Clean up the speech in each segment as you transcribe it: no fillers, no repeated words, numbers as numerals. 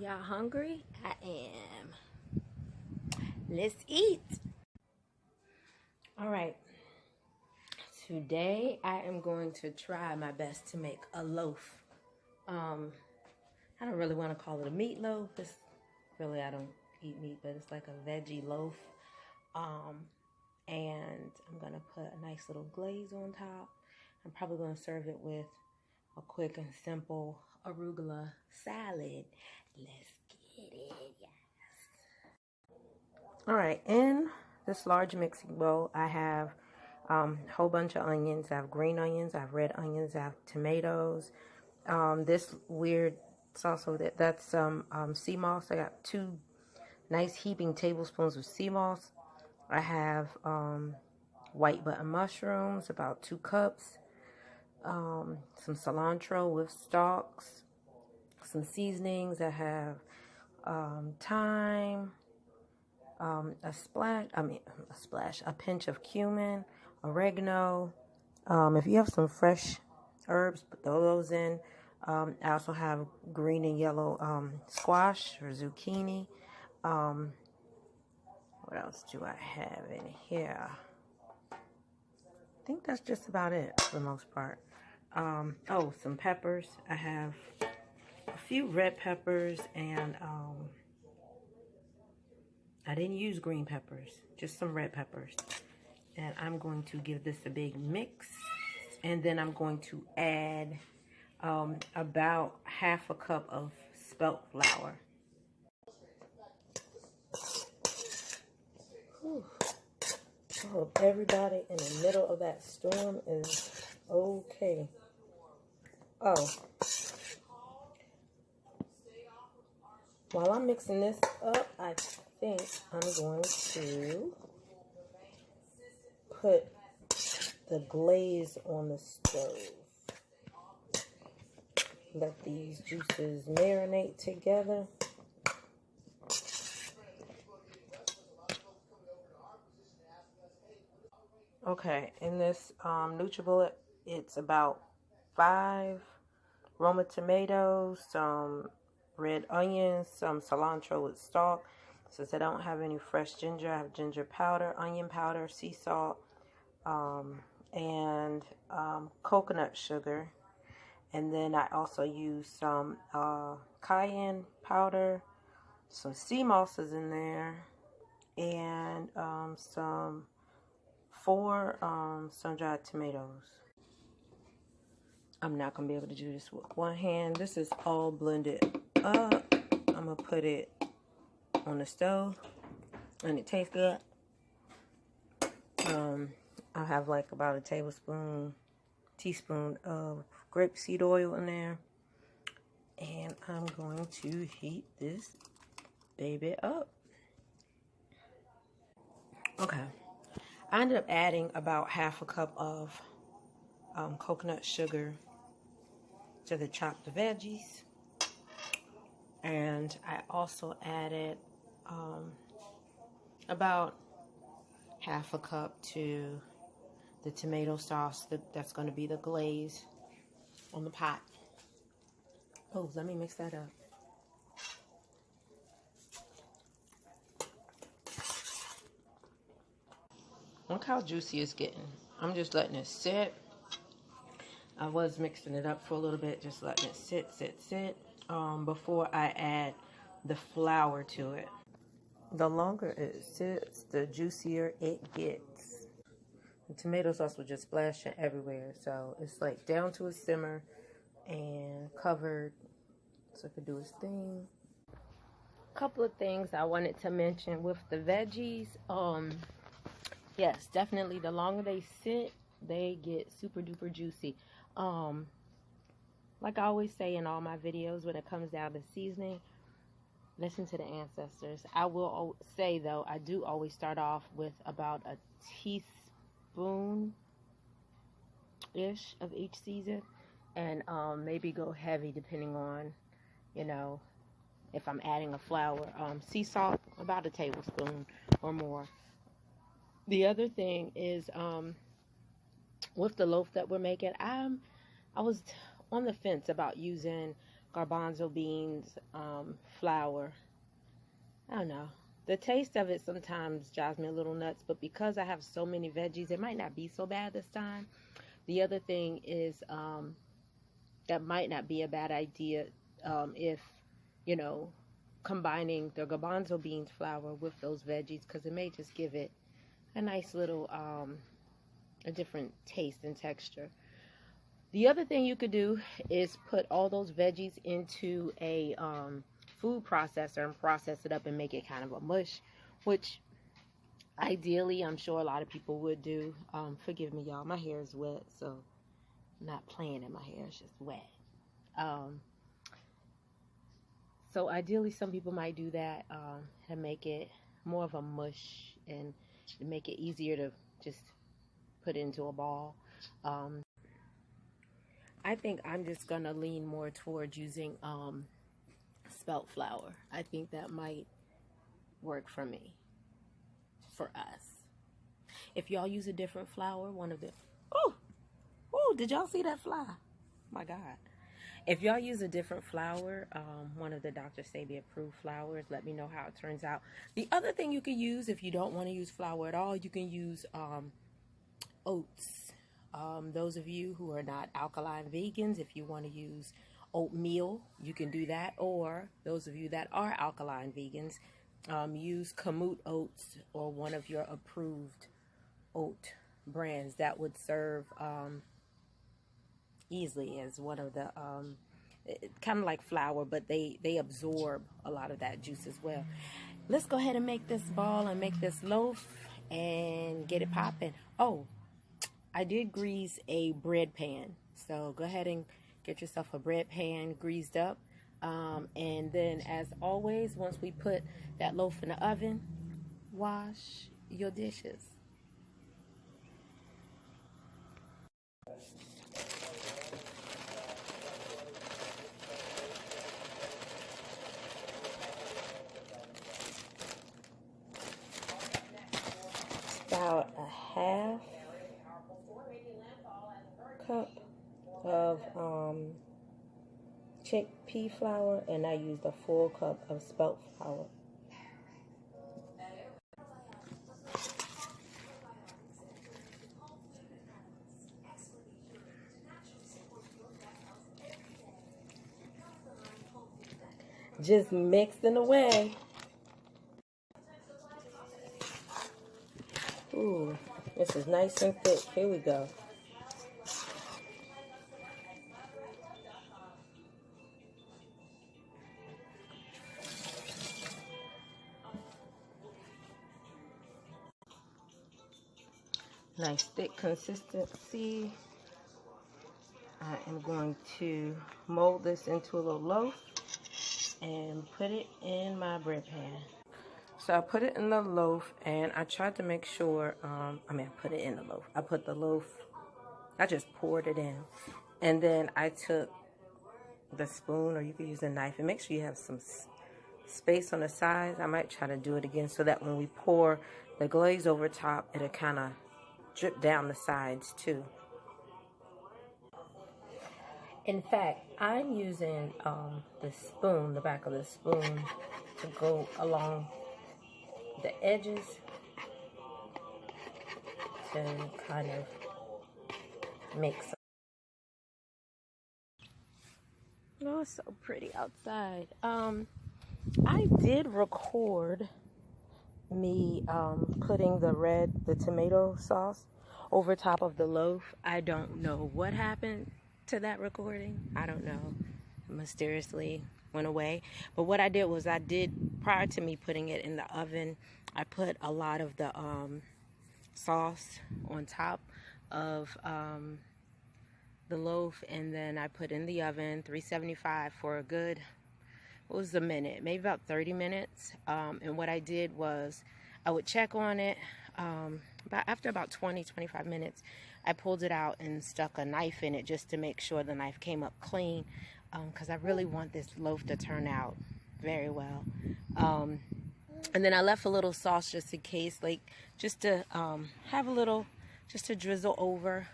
Y'all hungry? I am. Let's eat. All right. Today I am going to try my best to make a loaf. I don't really want to call it a meatloaf. It's really, I don't eat meat, but it's like a veggie loaf. And I'm going to put a nice little glaze on top. I'm probably going to serve it with a quick and simple arugula salad. Let's get it, yes. All right, in this large mixing bowl, I have a whole bunch of onions. I have green onions, I have red onions, I have tomatoes. This weird sauce over there, that's some sea moss. I got 2 nice heaping tablespoons of sea moss. I have white button mushrooms, about 2 cups. Some cilantro with stalks. Some seasonings. I have thyme. A pinch of cumin, oregano. If you have some fresh herbs, put those in. I also have green and yellow squash or zucchini. What else do I have in here? I think that's just about it for the most part. Oh, some peppers. I have a few red peppers and I didn't use green peppers, just some red peppers. And I'm going to give this a big mix. And then I'm going to add about half a cup of spelt flour. Whew. I hope everybody in the middle of that storm is okay. Oh. While I'm mixing this up, I think I'm going to put the glaze on the stove. Let these juices marinate together. Okay, in this NutriBullet, it's about 5 Roma tomatoes, some red onions, some cilantro with stalk. Since I don't have any fresh ginger, I have ginger powder, onion powder, sea salt, and coconut sugar. And then I also use some cayenne powder, some sea mosses in there, and some 4 sun-dried tomatoes. I'm not going to be able to do this with one hand. This is all blended up. I'm going to put it on the stove, and it tastes good. I have like about a teaspoon of grapeseed oil in there. And I'm going to heat this baby up. Okay. I ended up adding about half a cup of coconut sugar to the chopped veggies. And I also added about half a cup to the tomato sauce that's going to be the glaze on the pot. Oh, let me mix that up. Look how juicy it's getting. I'm just letting it sit. I was mixing it up for a little bit, just letting it sit before I add the flour to it. The longer it sits, the juicier it gets. The tomato sauce will just splash everywhere, so it's like down to a simmer and covered so it could do its thing. A couple of things I wanted to mention with the veggies. Yes, definitely the longer they sit, they get super duper juicy. Like I always say in all my videos when it comes down to seasoning, listen to the ancestors. I will say though, I do always start off with about a teaspoon-ish of each season, and maybe go heavy depending on, you know, if I'm adding a flour. Sea salt, about a tablespoon or more. The other thing is, with the loaf that we're making, I was on the fence about using garbanzo beans, flour. I don't know. The taste of it sometimes drives me a little nuts, but because I have so many veggies, it might not be so bad this time. The other thing is that might not be a bad idea if, you know, combining the garbanzo beans flour with those veggies, because it may just give it a nice little, a different taste and texture. The other thing you could do is put all those veggies into a food processor and process it up and make it kind of a mush, which ideally I'm sure a lot of people would do. Forgive me, y'all, my hair is wet, so I'm not playing in my hair, it's just wet. So ideally some people might do that and make it more of a mush and make it easier to just put into a ball. I think I'm just gonna lean more towards using spelt flour. I think that might work for me, for us. If y'all use a different flour, one of the, oh, did y'all see that fly? My God. If y'all use a different flour, one of the Dr. Sebi approved flours, let me know how it turns out. The other thing you can use, if you don't want to use flour at all, you can use oats. Those of you who are not alkaline vegans, if you want to use oatmeal, you can do that. Or those of you that are alkaline vegans, use Kamut oats or one of your approved oat brands that would serve easily as one of the kind of like flour, but they absorb a lot of that juice as well. Let's go ahead and make this ball and make this loaf and get it popping. Oh, I did grease a bread pan, so go ahead and get yourself a bread pan greased up, and then as always, once we put that loaf in the oven, wash your dishes. About a half cup of chickpea flour, and I used a full cup of spelt flour. Just mixing away. Ooh, this is nice and thick. Here we go. Nice thick consistency. I am going to mold this into a little loaf and put it in my bread pan. So I put it in the loaf, and I tried to make sure, I put it in the loaf. I put the loaf, I just poured it in. And then I took the spoon, or you could use a knife, and make sure you have some space on the sides. I might try to do it again so that when we pour the glaze over top, it'll kind of drip down the sides too. In fact, I'm using the spoon, the back of the spoon, to go along the edges to kind of mix. Oh, it's so pretty outside. I did record me putting the tomato sauce over top of the loaf. I don't know what happened to that recording. I don't know. It mysteriously went away. But what I did was prior to me putting it in the oven, I put a lot of the sauce on top of the loaf, and then I put in the oven 375 for a good, what was the minute? Maybe about 30 minutes. And what I did was I would check on it. After about 20-25 minutes, I pulled it out and stuck a knife in it just to make sure the knife came up clean, because I really want this loaf to turn out very well. And then I left a little sauce just in case, like just to have a little, just to drizzle over.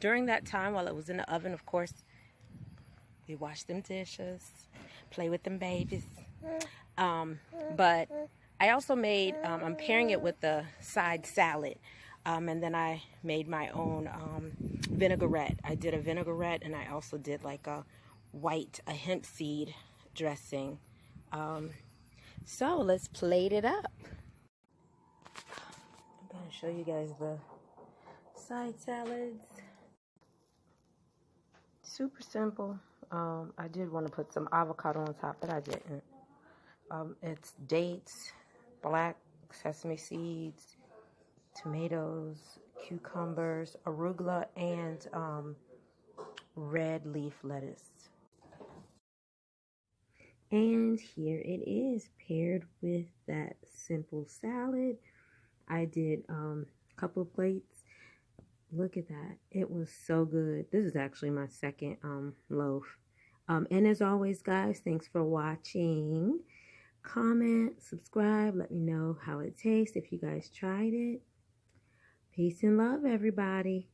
During that time while it was in the oven, of course, We wash them dishes, play with them babies. But I also made, I'm pairing it with the side salad. And then I made my own vinaigrette. I did a vinaigrette, and I also did like a hemp seed dressing. So let's plate it up. I'm going to show you guys the side salads. Super simple. I did want to put some avocado on top, but I didn't. It's dates, black sesame seeds, tomatoes, cucumbers, arugula, and red leaf lettuce. And here it is, paired with that simple salad. I did a couple of plates. Look at that. It was so good. This is actually my second loaf. And as always, guys, thanks for watching. Comment, subscribe, let me know how it tastes if you guys tried it. Peace and love, everybody.